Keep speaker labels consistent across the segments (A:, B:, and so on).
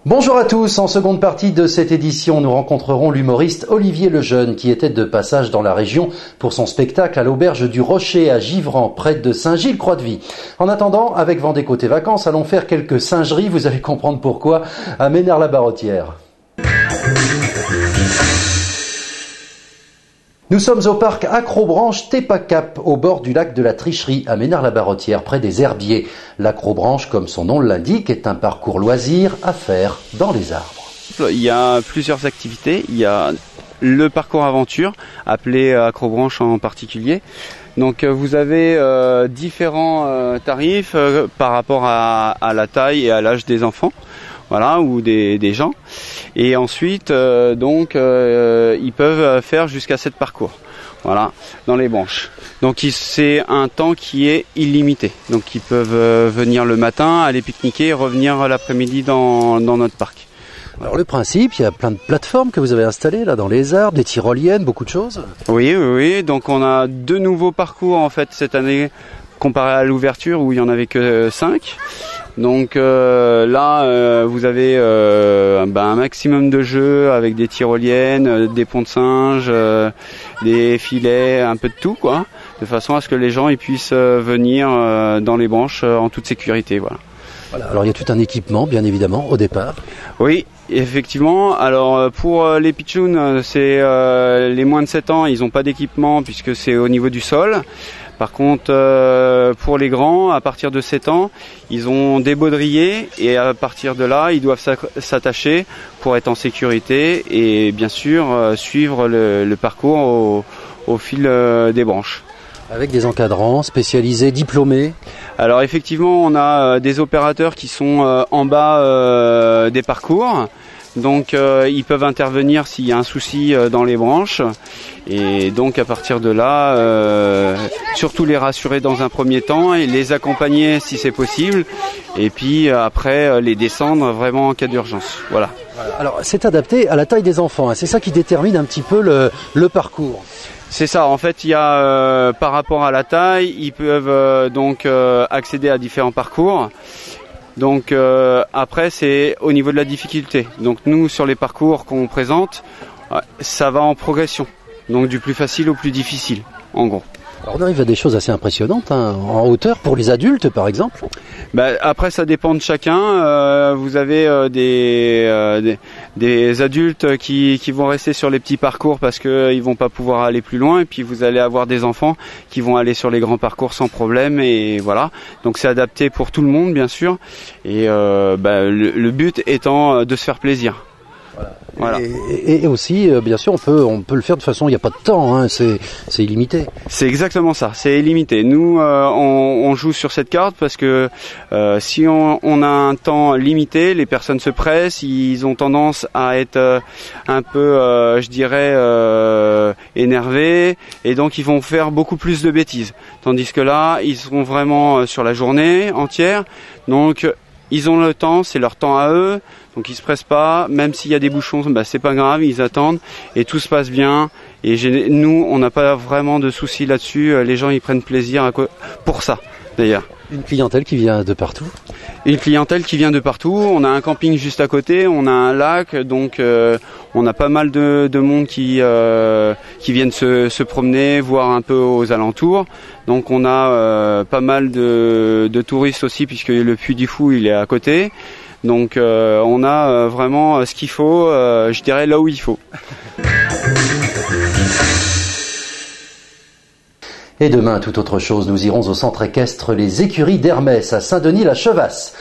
A: Bonjour à tous, en seconde partie de cette édition, nous rencontrerons l'humoriste Olivier Lejeune qui était de passage dans la région pour son spectacle à l'auberge du Rocher à Givran, près de Saint-Gilles-Croix-de-Vie. En attendant, avec Vendée Côté Vacances, allons faire quelques singeries, vous allez comprendre pourquoi, à Ménard-la-Barrotière. Nous sommes au parc Acrobranche Tépacap, au bord du lac de la Tricherie, à Ménard-la-Barrotière, près des herbiers. L'Acrobranche, comme son nom l'indique, est un parcours loisir à faire dans les arbres.
B: Il y a plusieurs activités. Il y a le parcours aventure, appelé Acrobranche en particulier. Donc vous avez différents tarifs par rapport à la taille et à l'âge des enfants. Voilà, ou des gens. Et ensuite, ils peuvent faire jusqu'à 7 parcours. Voilà, dans les branches. Donc c'est un temps qui est illimité. Donc ils peuvent venir le matin, aller pique-niquer et revenir l'après-midi dans notre parc.
A: Alors le principe, il y a plein de plateformes que vous avez installées là dans les arbres, des tyroliennes, beaucoup de choses.
B: Oui. Donc on a 2 nouveaux parcours en fait cette année comparé à l'ouverture où il y en avait que 5. Donc là, vous avez un maximum de jeux avec des tyroliennes, des ponts de singes, des filets, un peu de tout, quoi, de façon à ce que les gens ils puissent venir dans les branches en toute sécurité. Voilà.
A: Alors il y a tout un équipement, bien évidemment, au départ.
B: Oui, effectivement. Alors pour les pitchouns, c'est les moins de 7 ans, ils n'ont pas d'équipement puisque c'est au niveau du sol. Par contre, pour les grands, à partir de 7 ans, ils ont des baudriers et à partir de là, ils doivent s'attacher pour être en sécurité et bien sûr suivre le parcours au fil des branches.
A: Avec des encadrants spécialisés, diplômés.
B: Alors effectivement, on a des opérateurs qui sont en bas des parcours. Donc ils peuvent intervenir s'il y a un souci dans les branches et donc à partir de là surtout les rassurer dans un premier temps et les accompagner si c'est possible et puis après les descendre vraiment en cas d'urgence. Voilà.
A: Alors c'est adapté à la taille des enfants, hein. C'est ça qui détermine un petit peu le parcours.
B: C'est ça, en fait il y a par rapport à la taille, ils peuvent accéder à différents parcours. Donc après c'est au niveau de la difficulté. Donc nous sur les parcours qu'on présente, ça va en progression. Donc du plus facile au plus difficile, en gros.
A: Alors on arrive à des choses assez impressionnantes, hein, en hauteur pour les adultes par exemple.
B: Après ça dépend de chacun. Vous avez des adultes qui vont rester sur les petits parcours parce qu'ils vont pas pouvoir aller plus loin et puis vous allez avoir des enfants qui vont aller sur les grands parcours sans problème et voilà. Donc c'est adapté pour tout le monde bien sûr et le but étant de se faire plaisir. Voilà.
A: Et aussi, bien sûr, on peut le faire de façon, il n'y a pas de temps, hein, c'est illimité.
B: C'est exactement ça, c'est illimité. Nous, on joue sur cette carte parce que si on a un temps limité, les personnes se pressent, ils ont tendance à être un peu, énervés, et donc ils vont faire beaucoup plus de bêtises. Tandis que là, ils seront vraiment sur la journée entière, donc ils ont le temps, c'est leur temps à eux. Donc ils se pressent pas, même s'il y a des bouchons, c'est pas grave, ils attendent et tout se passe bien. Et nous, on n'a pas vraiment de soucis là-dessus. Les gens, ils prennent plaisir pour ça, d'ailleurs.
A: Une clientèle qui vient de partout.
B: Une clientèle qui vient de partout. On a un camping juste à côté, on a un lac, donc on a pas mal de monde qui viennent se promener, voir un peu aux alentours. Donc on a pas mal de touristes aussi, puisque le Puy du Fou, il est à côté. Donc on a vraiment ce qu'il faut, je dirais là où il faut.
A: Et demain, tout autre chose, nous irons au centre équestre Les Écuries d'Hermès, à Saint-Denis-la-Chevasse.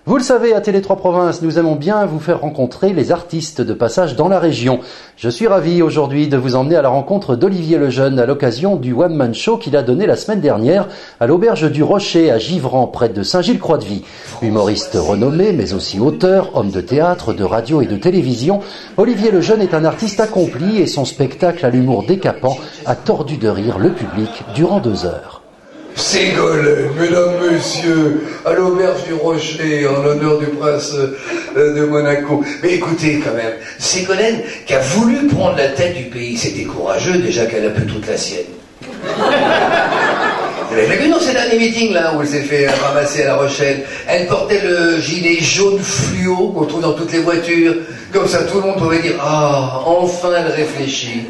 A: Vous le savez, à Télé 3 Provinces, nous aimons bien vous faire rencontrer les artistes de passage dans la région. Je suis ravi aujourd'hui de vous emmener à la rencontre d'Olivier Lejeune à l'occasion du One Man Show qu'il a donné la semaine dernière à l'auberge du Rocher à Givran, près de Saint-Gilles-Croix-de-Vie. Humoriste renommé, mais aussi auteur, homme de théâtre, de radio et de télévision, Olivier Lejeune est un artiste accompli et son spectacle à l'humour décapant a tordu de rire le public durant 2 heures.
C: Ségolène, mesdames, messieurs, à l'auberge du Rocher, en l'honneur du prince de Monaco. Mais écoutez quand même, Ségolène qui a voulu prendre la tête du pays, c'était courageux déjà qu'elle a peu toute la sienne. Vous l'avez vu dans ces derniers meetings là où elle s'est fait ramasser à La Rochelle? Elle portait le gilet jaune fluo qu'on trouve dans toutes les voitures. Comme ça tout le monde pourrait dire « Ah, enfin elle réfléchit ».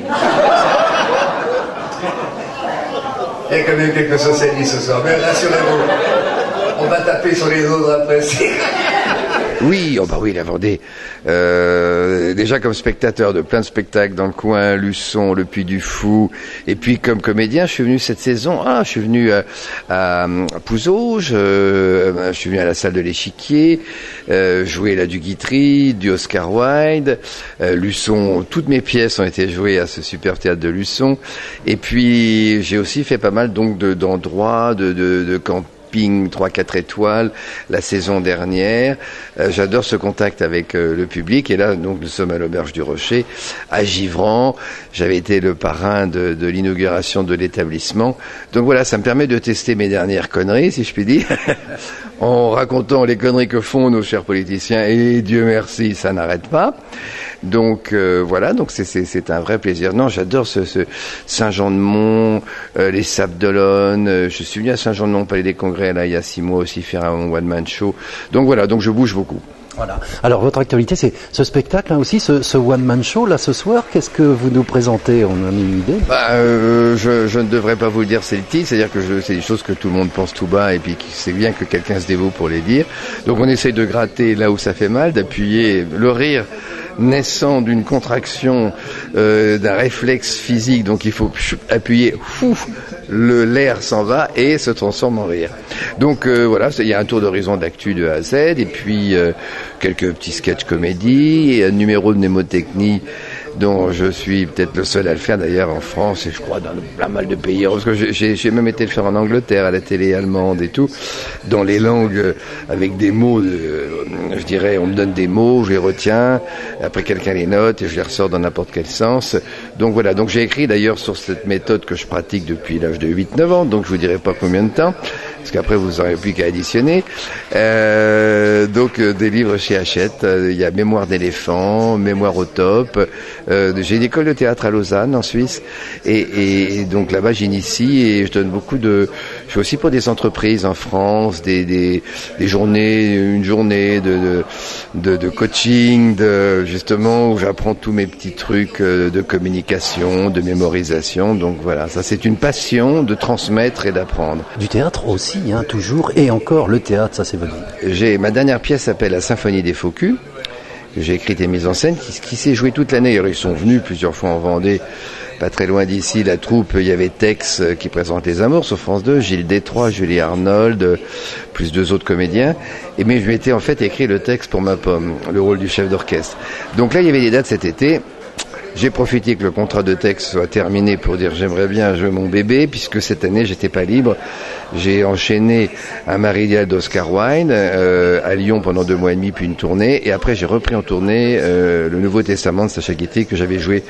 C: Il y a quand même quelques socialistes ce soir, mais rassurez-vous, on va taper sur les autres après.
D: Oui, oh bah oui, la Vendée. Déjà comme spectateur de plein de spectacles dans le coin, Luçon, le Puy du Fou, et puis comme comédien, je suis venu cette saison. Je suis venu à Pouzauges, je suis venu à la salle de l'Échiquier, jouer là du Guitry, du Oscar Wilde, Luçon. Toutes mes pièces ont été jouées à ce super théâtre de Luçon. Et puis j'ai aussi fait pas mal donc d'endroits, de campagnes. 3-4 étoiles la saison dernière. J'adore ce contact avec le public. Et là, donc, nous sommes à l'Auberge du Rocher, à Givran. J'avais été le parrain de l'inauguration de l'établissement. Donc voilà, ça me permet de tester mes dernières conneries, si je puis dire, en racontant les conneries que font nos chers politiciens. Et Dieu merci, ça n'arrête pas. Donc voilà, donc c'est un vrai plaisir. Non, j'adore ce Saint-Jean-de-Mont, les Sables d'Olonne. Je suis venu à Saint-Jean-de-Mont, Palais des Congrès, là, il y a 6 mois aussi, faire un one-man show. Donc voilà, donc je bouge beaucoup.
A: Voilà. Alors votre actualité, c'est ce spectacle hein, aussi, ce one-man show là ce soir. Qu'est-ce que vous nous présentez? On a mis une idée.
D: Je ne devrais pas vous le dire, c'est le titre, c'est-à-dire que c'est des choses que tout le monde pense tout bas et puis c'est bien que quelqu'un se dévoue pour les dire. Donc on essaye de gratter là où ça fait mal, d'appuyer le rire naissant d'une contraction, d'un réflexe physique, donc il faut appuyer, l'air s'en va et se transforme en rire. Donc voilà, il y a un tour d'horizon d'actu de A à Z, et puis quelques petits sketchs comédie, et un numéro de mnémotechnie dont je suis peut-être le seul à le faire d'ailleurs en France et je crois dans pas mal de pays, parce que j'ai même été le faire en Angleterre à la télé allemande et tout, dans les langues avec des mots, je dirais, on me donne des mots, je les retiens, après quelqu'un les note et je les ressors dans n'importe quel sens. Donc voilà, donc j'ai écrit d'ailleurs sur cette méthode que je pratique depuis l'âge de 8-9 ans, donc je vous dirai pas combien de temps, parce qu'après vous n'aurez plus qu'à additionner. Donc des livres chez Hachette, il y a Mémoire d'éléphant, Mémoire au top. J'ai une école de théâtre à Lausanne en Suisse et donc là-bas j'initie et je donne beaucoup de. Je fais aussi pour des entreprises en France, des journées, une journée de coaching, justement où j'apprends tous mes petits trucs de communication, de mémorisation. Donc voilà, ça c'est une passion de transmettre et d'apprendre.
A: Du théâtre aussi, hein, toujours et encore le théâtre, ça c'est votre vie.
D: Ma dernière pièce s'appelle La Symphonie des Faux culs. J'ai écrit et mise en scène, qui s'est joué toute l'année. Alors, ils sont venus plusieurs fois en Vendée, pas très loin d'ici. La troupe, il y avait Tex qui présente Les Amours sur France 2, Gilles Détroit, Julie Arnold, plus 2 autres comédiens. Mais je m'étais en fait écrit le texte pour ma pomme, le rôle du chef d'orchestre. Donc là, il y avait des dates cet été. J'ai profité que le contrat de texte soit terminé pour dire j'aimerais bien jouer mon bébé, puisque cette année j'étais pas libre. J'ai enchaîné un Maridial d'Oscar Wilde à Lyon pendant 2 mois et demi, puis une tournée, et après j'ai repris en tournée le Nouveau Testament de Sacha Guitry que j'avais joué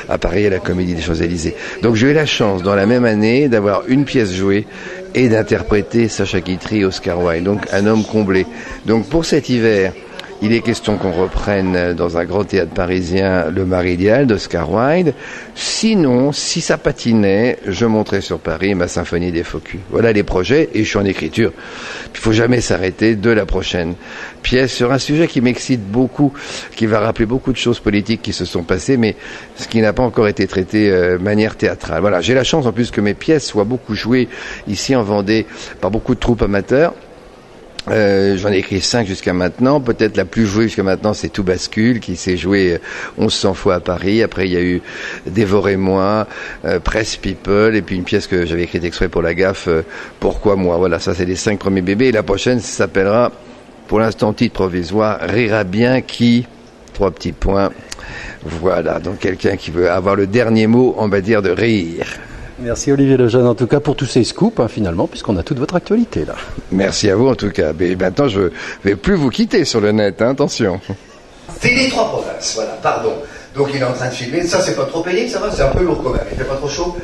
D: à Paris à la Comédie des Champs-Élysées. Donc j'ai eu la chance dans la même année d'avoir une pièce jouée et d'interpréter Sacha Guitry et Oscar Wilde, donc un homme comblé. Donc pour cet hiver, il est question qu'on reprenne dans un grand théâtre parisien le Maridial d'Oscar Wilde. Sinon, si ça patinait, je monterai sur Paris ma Symphonie des Faux culs. Voilà les projets et je suis en écriture. Il faut jamais s'arrêter de la prochaine pièce sur un sujet qui m'excite beaucoup, qui va rappeler beaucoup de choses politiques qui se sont passées, mais ce qui n'a pas encore été traité de manière théâtrale. Voilà, j'ai la chance en plus que mes pièces soient beaucoup jouées ici en Vendée par beaucoup de troupes amateurs. J'en ai écrit 5 jusqu'à maintenant. Peut-être la plus jouée jusqu'à maintenant, c'est Tout bascule, qui s'est joué 1100 fois à Paris. Après, il y a eu Dévorez-moi, Press People, et puis une pièce que j'avais écrite exprès pour la gaffe, Pourquoi moi. Voilà, ça c'est les 5 premiers bébés. Et la prochaine s'appellera, pour l'instant titre provisoire, Rira bien qui, 3 petits points. Voilà, donc quelqu'un qui veut avoir le dernier mot en matière de rire.
A: Merci Olivier Lejeune en tout cas pour tous ces scoops finalement, puisqu'on a toute votre actualité là.
D: Merci à vous en tout cas. Mais maintenant je vais plus vous quitter sur le net, hein, attention.
C: Télé 3 provinces, voilà, pardon. Donc il est en train de filmer, ça c'est pas trop pénible, ça va, c'est un peu lourd quand même, il fait pas trop chaud.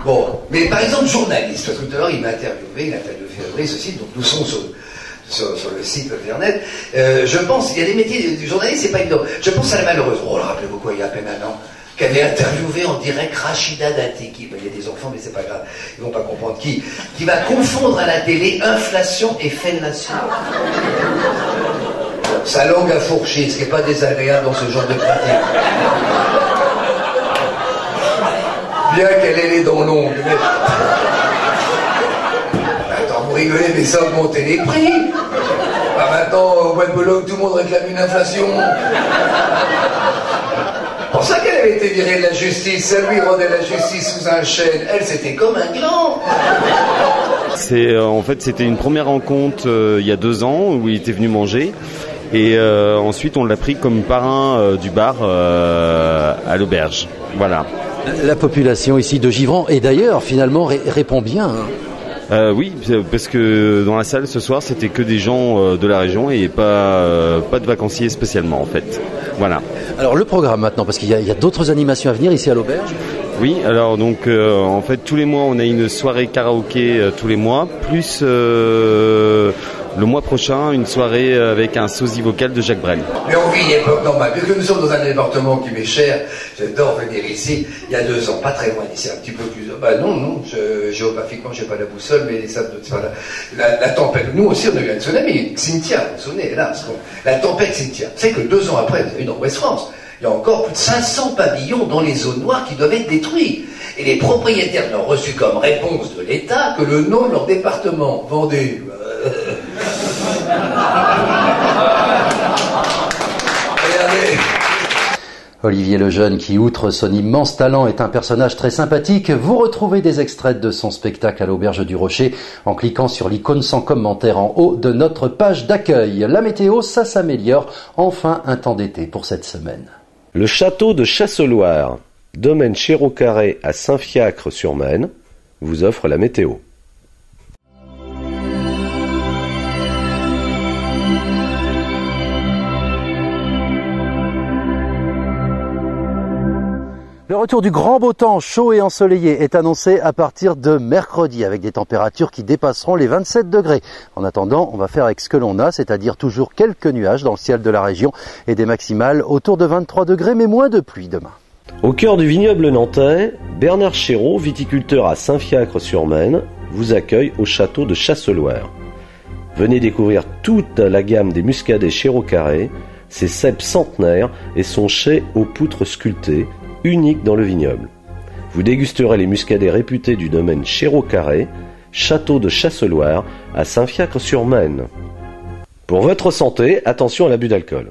C: Bon, mais par exemple journaliste, parce que tout à l'heure il m'a interviewé ce site, donc nous sommes sur le site internet. Je pense, il y a des métiers du journaliste, c'est pas évident. Je pense à la malheureuse. Oh là, rappelez-vous quoi, il y a à peine un an, qu'avait interviewé en direct Rachida Dati, qui, il y a des enfants, mais c'est pas grave, ils vont pas comprendre qui va confondre à la télé inflation et fellation. Sa langue a fourché, ce qui n'est pas désagréable dans ce genre de pratique. Bien qu'elle ait les dents longues. Mais... Attends, vous rigolez, mais ça augmentait les prix. Maintenant, au bois de Boulogne, tout le monde réclame une inflation. C'est pour ça qu'elle avait été virée de la justice. Ça lui rendait la justice sous un chêne. Elle, c'était comme un gland.
E: En fait, c'était une première rencontre il y a 2 ans où il était venu manger. Et ensuite, on l'a pris comme parrain du bar à l'auberge. Voilà.
A: La population ici de Givran, et d'ailleurs, finalement, répond bien.
E: Oui, parce que dans la salle ce soir, c'était que des gens de la région et pas de vacanciers spécialement, en fait. Voilà.
A: Alors, le programme maintenant, parce qu'il y a d'autres animations à venir ici à l'auberge.
E: Oui, alors donc, en fait, tous les mois, on a une soirée karaoké tous les mois, plus... le mois prochain, une soirée avec un sosie vocal de Jacques Brel.
C: Mais on vit une époque normale. Vu que nous sommes dans un département qui m'est cher, j'adore venir ici. Il y a 2 ans, pas très loin d'ici, un petit peu plus... non, géographiquement, j'ai pas la boussole, mais ça, la tempête. Nous aussi, on a eu un tsunami. Cynthia, vous vous souvenez, là, la tempête Cynthia. C'est que 2 ans après, vous avez vu dans Ouest France, il y a encore plus de 500 pavillons dans les zones noires qui doivent être détruits. Et les propriétaires n'ont reçu comme réponse de l'État que le nom de leur département. Vendée. Regardez.
A: Olivier Lejeune, qui outre son immense talent est un personnage très sympathique, vous retrouvez des extraits de son spectacle à l'Auberge du Rocher en cliquant sur l'icône sans commentaire en haut de notre page d'accueil. La météo, ça s'améliore, enfin un temps d'été pour cette semaine.
F: Le château de Chasseloire, domaine Chéreau-Carré à Saint-Fiacre-sur-Maine, vous offre la météo.
A: Le retour du grand beau temps chaud et ensoleillé est annoncé à partir de mercredi avec des températures qui dépasseront les 27 degrés. En attendant, on va faire avec ce que l'on a, c'est-à-dire toujours quelques nuages dans le ciel de la région et des maximales autour de 23 degrés mais moins de pluie demain.
F: Au cœur du vignoble nantais, Bernard Chéreau, viticulteur à Saint-Fiacre-sur-Maine, vous accueille au château de Chasseloire. Venez découvrir toute la gamme des muscadets Chéreau-Carré, ses cèpes centenaires et son chai aux poutres sculptées, unique dans le vignoble. Vous dégusterez les muscadets réputés du domaine Chéreau-Carré, château de Chasseloire à Saint-Fiacre-sur-Maine. Pour votre santé, attention à l'abus d'alcool.